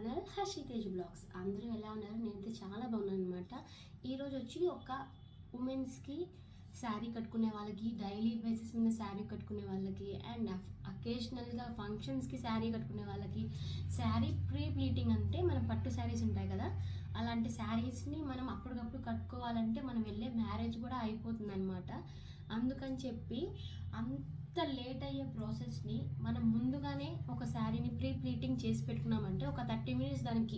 Channel Harshi Tej blogs. అందరూ ఎలా ఉన్నారు? నేనైతే చాలా బాగున్నాను అనమాట. ఈరోజు వచ్చి ఒక ఉమెన్స్కి శారీ కట్టుకునే వాళ్ళకి, డైలీ బేసిస్ మీద శారీ కట్టుకునే వాళ్ళకి, అండ్ అకేషనల్గా ఫంక్షన్స్కి శారీ కట్టుకునే వాళ్ళకి, శారీ ప్రీ ప్లీటింగ్ అంటే మనం పట్టు శారీస్ ఉంటాయి కదా, అలాంటి శారీస్ని మనం అప్పటికప్పుడు కట్టుకోవాలంటే మనం వెళ్ళే మ్యారేజ్ కూడా అయిపోతుంది అనమాట. అందుకని చెప్పి అంత లేట్ అయ్యే ప్రాసెస్ని మనం ముందుగానే ఒక శారీని ప్రీ ప్లీటింగ్ చేసి పెట్టుకున్నామంటే ఒక 30 మినిట్స్ దానికి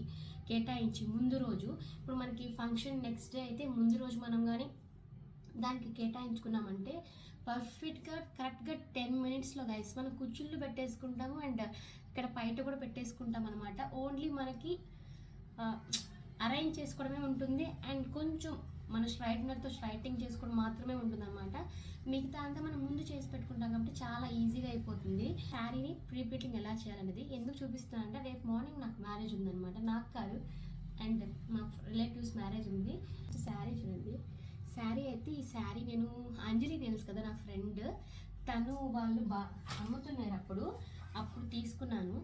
కేటాయించి ముందు రోజు, ఇప్పుడు మనకి ఫంక్షన్ నెక్స్ట్ డే అయితే ముందు రోజు మనం కానీ దానికి కేటాయించుకున్నామంటే పర్ఫెక్ట్గా కరెక్ట్గా 10 మినిట్స్లో గైస్ మనం కుర్చీలు పెట్టేసుకుంటాము. అండ్ ఇక్కడ బయట కూడా పెట్టేసుకుంటాం అనమాట. ఓన్లీ మనకి అరేంజ్ చేసుకోవడమే ఉంటుంది అండ్ కొంచెం మన స్ట్రైట్నర్తో స్ట్రైటింగ్ చేసుకోవడం మాత్రమే ఉంటుంది అనమాట. మిగతా అంతా మనం ముందు చేసి పెట్టుకుంటాం కాబట్టి చాలా ఈజీగా అయిపోతుంది. శారీని ప్రీ ప్లీటింగ్ ఎలా చేయాలనేది ఎందుకు చూపిస్తున్నానంటే, రేపు మార్నింగ్ నాకు మ్యారేజ్ ఉందనమాట. నాకు కాదు, అండ్ మా రిలేటివ్స్ మ్యారేజ్ ఉంది. శారీ చూడండి, శారీ అయితే ఈ శారీ నేను అంజలి తెలుసు కదా నా ఫ్రెండ్, తను వాళ్ళు అమ్ముతున్నారు అప్పుడు తీసుకున్నాను.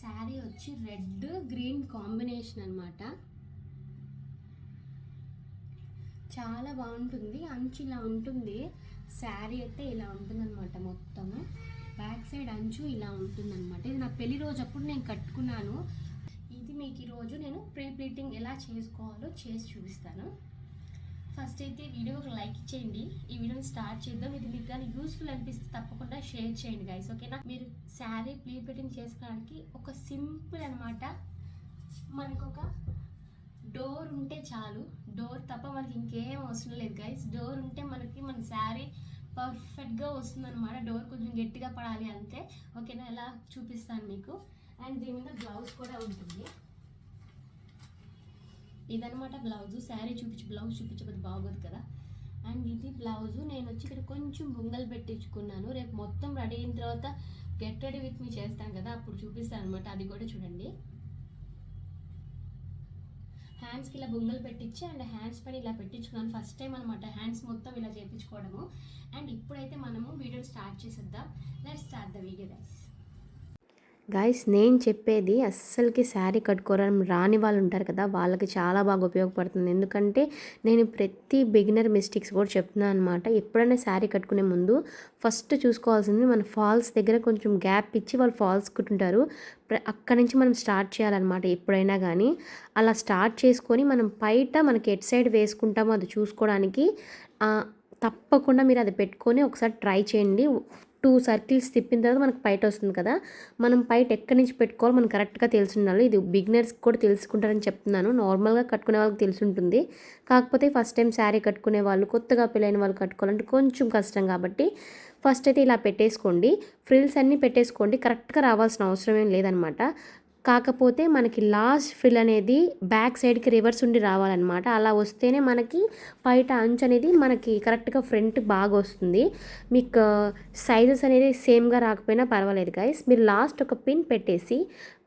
శారీ వచ్చి రెడ్ గ్రీన్ కాంబినేషన్ అనమాట. చాలా బాగుంటుంది. అంచు ఇలా ఉంటుంది, శారీ అయితే ఇలా ఉంటుందన్నమాట. మొత్తము బ్యాక్ సైడ్ అంచు ఇలా ఉంటుందన్నమాట. ఇది నా పెళ్లి రోజు అప్పుడు నేను కట్టుకున్నాను. ఇది మీకు ఈరోజు నేను ప్రీ ప్లీటింగ్ ఎలా చేసుకోవాలో చేసి చూపిస్తాను. ఫస్ట్ అయితే వీడియోకి లైక్ ఇచ్చేయండి. ఈ వీడియోని స్టార్ట్ చేద్దాం. ఇది మీకు కానీ యూస్ఫుల్ అనిపిస్తే తప్పకుండా షేర్ చేయండి గైస్, ఓకేనా? మీరు శారీ ప్రీ ప్లీటింగ్ చేసుకోవడానికి ఒక సింపుల్ అనమాట, మనకు ఒక డోర్ ఉంటే చాలు. డోర్ తప్ప మనకి ఇంకేం అవసరం లేదు గైస్. డోర్ ఉంటే మన శారీ పర్ఫెక్ట్గా వస్తుంది అనమాట. డోర్ కొంచెం గట్టిగా పడాలి అంతే, ఓకేనా? ఎలా చూపిస్తాను మీకు. అండ్ దీని మీద బ్లౌజ్ కూడా ఉంటుంది. ఇదనమాట బ్లౌజు. శారీ బ్లౌజ్ చూపించకపోతే బాగోదు కదా. అండ్ ఇది బ్లౌజు. నేను వచ్చి ఇక్కడ కొంచెం బొంగలు పెట్టించుకున్నాను. రేపు మొత్తం రెడీ అయిన తర్వాత గెట్ రెడీ విత్ మీ చేస్తాను కదా, అప్పుడు చూపిస్తాను అనమాట. అది కూడా చూడండి. హ్యాండ్స్కి ఇలా బొంగలు పెట్టించి అండ్ హ్యాండ్స్ పైన ఇలా పెట్టించుకున్నాను. ఫస్ట్ టైం అనమాట హ్యాండ్స్ మొత్తం ఇలా చేయించుకోవడము. అండ్ ఇప్పుడైతే మనము వీడియో స్టార్ట్ చేసేద్దాం. Let's start the video guys. నేను చెప్పేది అస్సలకి శారీ కట్టుకోవడం రాని వాళ్ళు ఉంటారు కదా, వాళ్ళకి చాలా బాగా ఉపయోగపడుతుంది. ఎందుకంటే నేను ప్రతి బిగినర్ మిస్టేక్స్ కూడా చెప్తున్నాను అనమాట. ఎప్పుడైనా శారీ కట్టుకునే ముందు ఫస్ట్ చూసుకోవాల్సింది, మన ఫాల్స్ దగ్గర కొంచెం గ్యాప్ ఇచ్చి వాళ్ళు ఫాల్స్ కుట్టుంటారు, అక్కడి నుంచి మనం స్టార్ట్ చేయాలన్నమాట. ఎప్పుడైనా కానీ అలా స్టార్ట్ చేసుకొని మనం బయట మనకి ఎట్ సైడ్ వేసుకుంటామో అది చూసుకోవడానికి తప్పకుండా మీరు అది పెట్టుకొని ఒకసారి ట్రై చేయండి. 2 సర్కిల్స్ తిప్పిన తర్వాత మనకు పైట వస్తుంది కదా, మనం పైట ఎక్కడి నుంచి పెట్టుకోవాలో మనకు కరెక్ట్గా తెలిసి ఉండాలి. ఇది బిగినర్స్కి కూడా తెలుసుకుంటారని చెప్తున్నాను. నార్మల్గా కట్టుకునే వాళ్ళకి తెలిసి ఉంటుంది, కాకపోతే ఫస్ట్ టైం శారీ కట్టుకునే వాళ్ళు, కొత్తగా పెళ్ళైన వాళ్ళు కట్టుకోవాలంటే కొంచెం కష్టం. కాబట్టి ఫస్ట్ అయితే ఇలా పెట్టేసుకోండి, ఫ్రిల్స్ అన్నీ పెట్టేసుకోండి. కరెక్ట్గా రావాల్సిన అవసరం ఏం లేదనమాట. కాకపోతే మనకి లాస్ట్ ఫ్రిల్ అనేది బ్యాక్ సైడ్కి రివర్స్ ఉండి రావాలన్నమాట. అలా వస్తేనే మనకి బయట అంచు అనేది మనకి కరెక్ట్గా ఫ్రంట్ బాగా వస్తుంది. మీకు సైజెస్ అనేది సేమ్గా రాకపోయినా పర్వాలేదు గైస్. మీరు లాస్ట్ ఒక పిన్ పెట్టేసి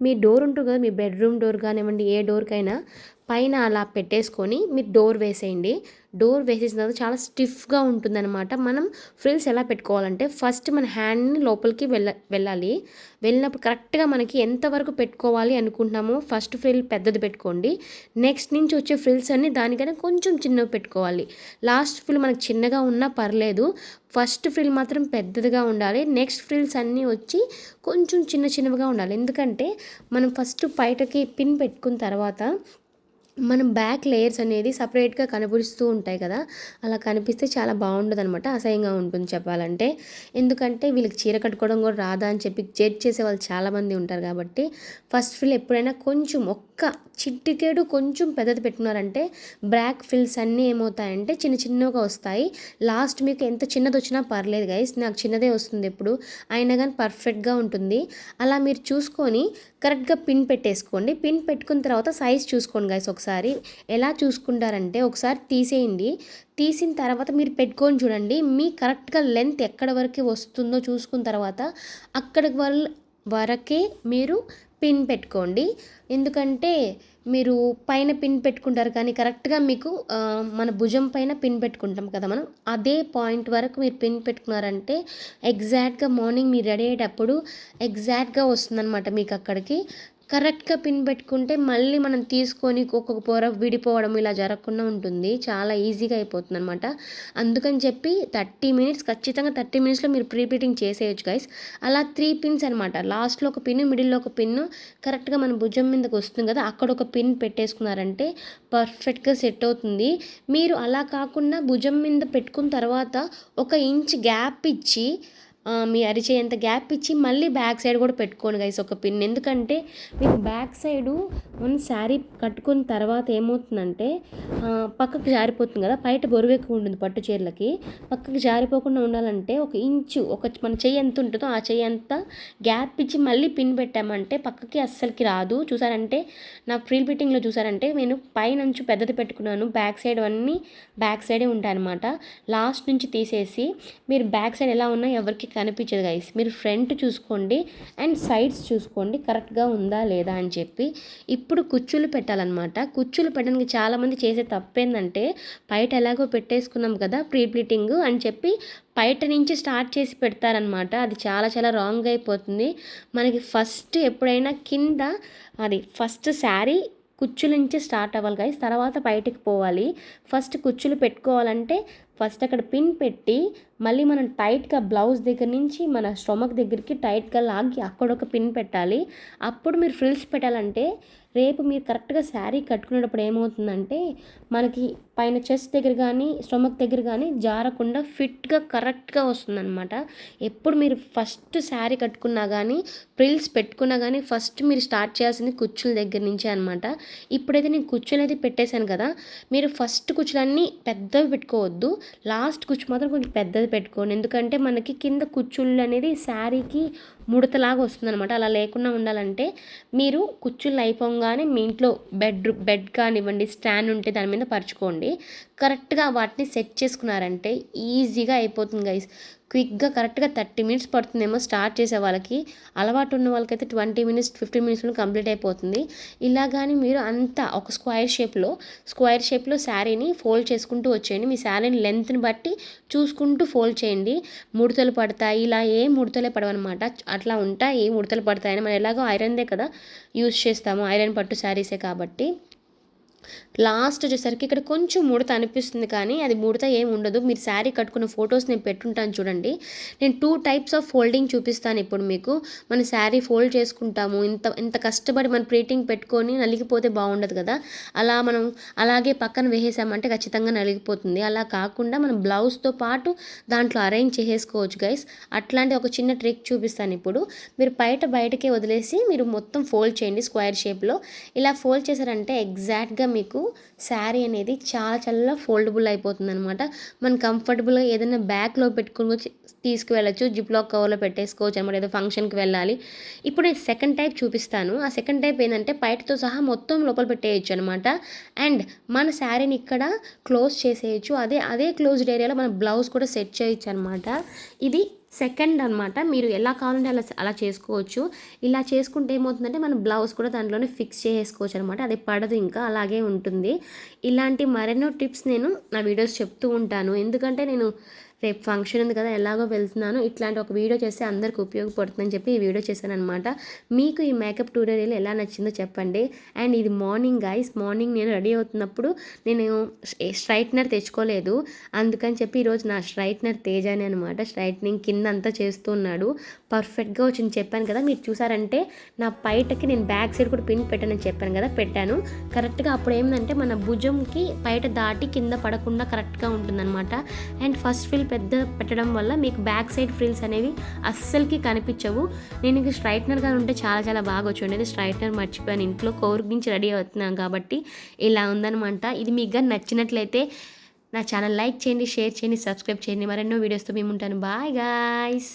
మీ డోర్ ఉంటుంది కదా, మీ బెడ్రూమ్ డోర్ కానివ్వండి, ఏ డోర్కైనా పైన అలా పెట్టేసుకొని మీరు డోర్ వేసేయండి. డోర్ వేసేసిన తర్వాత చాలా స్టిఫ్గా ఉంటుందన్నమాట. మనం ఫ్రిల్స్ ఎలా పెట్టుకోవాలంటే, ఫస్ట్ మన హ్యాండ్ని లోపలికి వెళ్ళాలి. వెళ్ళినప్పుడు కరెక్ట్గా మనకి ఎంతవరకు పెట్టుకోవాలి అనుకుంటున్నామో ఫస్ట్ ఫ్రిల్ పెద్దది పెట్టుకోండి. నెక్స్ట్ నుంచి వచ్చే ఫ్రిల్స్ అన్నీ దానికైనా కొంచెం చిన్నవి పెట్టుకోవాలి. లాస్ట్ ఫ్రిల్ మనకు చిన్నగా ఉన్నా పర్లేదు, ఫస్ట్ ఫ్రిల్ మాత్రం పెద్దదిగా ఉండాలి. నెక్స్ట్ ఫ్రిల్స్ అన్నీ వచ్చి కొంచెం చిన్నగా ఉండాలి. ఎందుకంటే మనం ఫస్ట్ బయటకి పిన్ పెట్టుకున్న తర్వాత మనం బ్యాక్ లేయర్స్ అనేది సపరేట్గా కనిపిస్తూ ఉంటాయి కదా, అలా కనిపిస్తే చాలా బాగుండదు అనమాట, అసహ్యంగా ఉంటుంది చెప్పాలంటే. ఎందుకంటే వీళ్ళకి చీర కట్టుకోవడం కూడా రాదా అని చెప్పి జడ్జ్ చేసే వాళ్ళు చాలామంది ఉంటారు. కాబట్టి ఫస్ట్ ఫ్రిల్ ఎప్పుడైనా కొంచెం ఒక్క చిట్టికేడు కొంచెం పెద్దది పెట్టుకున్నారంటే బ్యాక్ ఫ్రిల్స్ అన్నీ ఏమవుతాయంటే చిన్నగా వస్తాయి. లాస్ట్ మీకు ఎంత చిన్నది వచ్చినా పర్లేదు గైస్, నాకు చిన్నదే వస్తుంది ఎప్పుడు అయినా కానీ పర్ఫెక్ట్గా ఉంటుంది. అలా మీరు చూసుకొని కరెక్ట్గా పిన్ పెట్టేసుకోండి. పిన్ పెట్టుకున్న తర్వాత సైజ్ చూసుకోండి గైస్. ఒకసారి ఎలా చూసుకుంటారంటే, ఒకసారి తీసేయండి, తీసిన తర్వాత మీరు పెట్టుకొని చూడండి, మీ కరెక్ట్గా లెంత్ ఎక్కడ వరకు వస్తుందో చూసుకున్న తర్వాత అక్కడికి వరకే మీరు పిన్ పెట్టుకోండి. ఎందుకంటే మీరు పైన పిన్ పెట్టుకుంటారు కానీ కరెక్ట్గా మీకు మన భుజం పైన పిన్ పెట్టుకుంటాం కదా మనం, అదే పాయింట్ వరకు మీరు పిన్ పెట్టుకున్నారంటే ఎగ్జాక్ట్గా మార్నింగ్ మీరు రెడీ అయ్యేటప్పుడు ఎగ్జాక్ట్గా వస్తుందన్నమాట మీకు అక్కడికి. కరెక్ట్‌గా పిన్ పెట్టుకుంటే మళ్ళీ మనం తీసుకొని ఒక్కొక్క పొర విడిపోవడం ఇలా జరగకుండా ఉంటుంది. చాలా ఈజీగా అయిపోతుందనమాట. అందుకని చెప్పి 30 మినిట్స్ ఖచ్చితంగా 30 మినిట్స్‌లో మీరు ప్రీ ప్లీటింగ్ చేసేయొచ్చు గైస్. అలా 3 పిన్స్ అనమాట. లాస్ట్‌లో ఒక పిన్, మిడిల్‌లో ఒక పిన్ కరెక్ట్‌గా మన భుజం మీదకి వస్తుంది కదా! అక్కడ ఒక పిన్ పెట్టేసుకున్నారంటే పర్ఫెక్ట్‌గా సెట్ అవుతుంది. మీరు అలా కాకుండా భుజం మీద పెట్టుకున్న తర్వాత 1 ఇంచ్ గ్యాప్ ఇచ్చి మీ అరిచేయంత గ్యాప్ ఇచ్చి మళ్ళీ బ్యాక్ సైడ్ కూడా పెట్టుకోండి గైస్ ఒక పిన్. ఎందుకంటే మీకు బ్యాక్ సైడు మనం శారీ కట్టుకున్న తర్వాత ఏమవుతుందంటే పక్కకు జారిపోతుంది కదా, బయట బరువు ఎక్కువ ఉంటుంది పట్టు చీరలకి. పక్కకు జారిపోకుండా ఉండాలంటే 1 ఇంచు మన చెయ్యి ఎంత ఉంటుందో ఆ చెయ్యి అంత గ్యాప్ ఇచ్చి మళ్ళీ పిన్ పెట్టామంటే పక్కకి అస్సలకి రాదు. చూసారంటే నా ప్రీ ఫిట్టింగ్లో చూసారంటే నేను పైనంచు పెద్దది పెట్టుకున్నాను, బ్యాక్ సైడ్ అన్నీ బ్యాక్ సైడే ఉంటాయన్నమాట. లాస్ట్ నుంచి తీసేసి మీరు బ్యాక్ సైడ్ ఎలా ఉన్నా ఎవరికి కనిపించదు గైస్. మీరు ఫ్రంట్ చూసుకోండి అండ్ సైడ్స్ చూసుకోండి కరెక్ట్గా ఉందా లేదా అని చెప్పి. ఇప్పుడు కుచ్చులు పెట్టాలన్నమాట. కుచ్చులు పెట్టడానికి చాలామంది చేసే తప్పేందంటే బయట ఎలాగో పెట్టేసుకున్నాం కదా ప్రీ ప్లీటింగ్ అని చెప్పి బయట నుంచి స్టార్ట్ చేసి పెడతారనమాట. అది చాలా చాలా రాంగ్ అయిపోతుంది. మనకి ఫస్ట్ ఎప్పుడైనా కింద అది ఫస్ట్ శారీ కుచ్చుల నుంచి స్టార్ట్ అవ్వాలి గైస్, తర్వాత బయటికి పోవాలి. ఫస్ట్ కుచ్చులు పెట్టుకోవాలంటే ఫస్ట్ అక్కడ పిన్ పెట్టి మళ్ళీ మనం టైట్గా బ్లౌజ్ దగ్గర నుంచి మన స్టొమక్ దగ్గరికి టైట్గా లాగి అక్కడ ఒక పిన్ పెట్టాలి. అప్పుడు మీరు ఫ్రిల్స్ పెట్టాలంటే రేపు మీరు కరెక్ట్గా శారీ కట్టుకునేటప్పుడు ఏమవుతుందంటే మనకి పైన చెస్ట్ దగ్గర కానీ స్టొమక్ దగ్గర కానీ జారకుండా ఫిట్గా కరెక్ట్గా వస్తుందన్నమాట. ఎప్పుడు మీరు ఫస్ట్ శారీ కట్టుకున్నా కానీ ఫ్రిల్స్ పెట్టుకున్నా కానీ ఫస్ట్ మీరు స్టార్ట్ చేయాల్సింది కుచ్చుల దగ్గర నుంచే అనమాట. ఇప్పుడైతే నేను కుచ్చులు అయితే పెట్టేశాను కదా, మీరు ఫస్ట్ కుచ్చులన్నీ పెద్దవి పెట్టుకోవద్దు, లాస్ట్ కుచ్చు మాత్రం కొంచెం పెద్దది పెట్టుకోండి. ఎందుకంటే మనకి కింద కుచ్చుళ్ళు అనేది శారీకి ముడతలాగా వస్తుందన్నమాట. అలా లేకుండా ఉండాలంటే మీరు కుచ్చుళ్ళు అయిపోగానే మీ ఇంట్లో బెడ్ కానివ్వండి, స్టాండ్ ఉంటే దాని మీద పరుచుకోండి. కరెక్ట్గా వాటిని సెట్ చేసుకున్నారంటే ఈజీగా అయిపోతుంది గైస్. క్విక్గా కరెక్ట్గా 30 మినిట్స్ పడుతుందేమో స్టార్ట్ చేసే వాళ్ళకి. అలవాటు ఉన్న వాళ్ళకైతే 20 మినిట్స్ 15 మినిట్స్లో కంప్లీట్ అయిపోతుంది. ఇలా కానీ మీరు అంతా ఒక స్క్వేర్ షేప్లో శారీని ఫోల్డ్ చేసుకుంటూ వచ్చేయండి. మీ శారీని లెంత్ని బట్టి చూసుకుంటూ ఫోల్డ్ చేయండి. ముడతలు పడతాయి ఇలా ఏ ముడతలే పడవన్నమాట. అట్లా ఉంటాయి ముడతలు పడతాయని, మనం ఎలాగో ఐరన్దే కదా యూజ్ చేస్తాము, ఐరన్ పట్టు శారీసే కాబట్టి. లాస్ట్ వచ్చేసరికి ఇక్కడ కొంచెం ముడత అనిపిస్తుంది కానీ అది ముడత ఏమి ఉండదు. మీరు శారీ కట్టుకున్న ఫొటోస్ నేను పెట్టుంటాను చూడండి. నేను 2 టైప్స్ ఆఫ్ ఫోల్డింగ్ చూపిస్తాను ఇప్పుడు మీకు. మన శారీ ఫోల్డ్ చేసుకుంటాము, ఇంత కష్టపడి మన ప్లీటింగ్ పెట్టుకొని నలిగిపోతే బాగుండదు కదా. మనం అలాగే పక్కన వేసేసామంటే ఖచ్చితంగా నలిగిపోతుంది. అలా కాకుండా మనం బ్లౌజ్తో పాటు దాంట్లో అరేంజ్ చేసేసుకోవచ్చు గైస్. అట్లాంటి ఒక చిన్న ట్రిక్ చూపిస్తాను ఇప్పుడు. మీరు బయటకే వదిలేసి మీరు మొత్తం ఫోల్డ్ చేయండి స్క్వేర్ షేప్లో. ఇలా ఫోల్డ్ చేశారంటే ఎగ్జాక్ట్గా మీకు శారీ అనేది చాలా చాలా ఫోల్డబుల్ అయిపోతుంది అనమాట. మనం కంఫర్టబుల్గా ఏదైనా బ్యాగ్లో పెట్టుకుని తీసుకువెళ్ళచ్చు, జిప్లాక్ కవర్లో పెట్టేసుకోవచ్చు అనమాట. ఏదో ఫంక్షన్కి వెళ్ళాలి. ఇప్పుడు నేను సెకండ్ టైప్ చూపిస్తాను. ఆ సెకండ్ టైప్ ఏంటంటే పైటతో సహా మొత్తం లోపల పెట్టేయచ్చు అనమాట. అండ్ మన శారీని ఇక్కడ క్లోజ్ చేసేయచ్చు. అదే క్లోజ్డ్ ఏరియాలో మన బ్లౌజ్ కూడా సెట్ చేయొచ్చు అనమాట. ఇది సెకండ్ అనమాట. మీరు ఎలా కావాలంటే అలా చేసుకోవచ్చు. ఇలా చేసుకుంటే ఏమవుతుందంటే మన బ్లౌజ్ కూడా దాంట్లోనే ఫిక్స్ చేసుకోవచ్చు అనమాట. అది పడదు, ఇంకా అలాగే ఉంటుంది. ఇలాంటి మరెన్నో టిప్స్ నేను నా వీడియోస్ చెప్తూ ఉంటాను. ఎందుకంటే నేను రేపు ఫంక్షన్ ఉంది కదా, ఎలాగో వెళ్తున్నాను, ఇట్లాంటి ఒక వీడియో చేస్తే అందరికి ఉపయోగపడుతుందని చెప్పి ఈ వీడియో చేశాను అనమాట. మీకు ఈ మేకప్ ట్యూటోరియల్ ఎలా నచ్చిందో చెప్పండి. అండ్ ఇది మార్నింగ్ గైస్, మార్నింగ్ నేను రెడీ అవుతున్నప్పుడు నేను స్ట్రైట్నర్ తెచ్చుకోలేదు. అందుకని చెప్పి ఈరోజు నా స్ట్రైట్నర్ తేజానే అనమాట స్ట్రైట్నింగ్ కింద అంతా చేస్తున్నాడు. పర్ఫెక్ట్గా వచ్చింది చెప్పాను కదా. మీరు చూసారంటే నా పైటకి నేను బ్యాక్ సైడ్ కూడా పిన్ పెట్టానని చెప్పాను కదా, పెట్టాను కరెక్ట్గా. అప్పుడు ఏంటంటే మన భుజంకి బయట దాటి కింద పడకుండా కరెక్ట్గా ఉంటుందన్నమాట. అండ్ ఫస్ట్ ఫిల్ పెద్ద పెట్టడం వల్ల మీకు బ్యాక్ సైడ్ ఫ్రిల్స్ అనేవి అస్సలకి కనిపించవు. నేను ఇంక స్ట్రైట్నర్గా ఉంటే చాలా చాలా బాగా వచ్చి స్ట్రైట్నర్ మర్చిపోయాను ఇంట్లో, కోరిక నుంచి రెడీ అవుతున్నాను కాబట్టి ఇలా ఉందనమాట. ఇది మీకు నచ్చినట్లయితే నా ఛానల్ లైక్ చేయండి, షేర్ చేయండి, సబ్స్క్రైబ్ చేయండి. మరెన్నో వీడియోస్తో మేము ఉంటాను. Bye guys.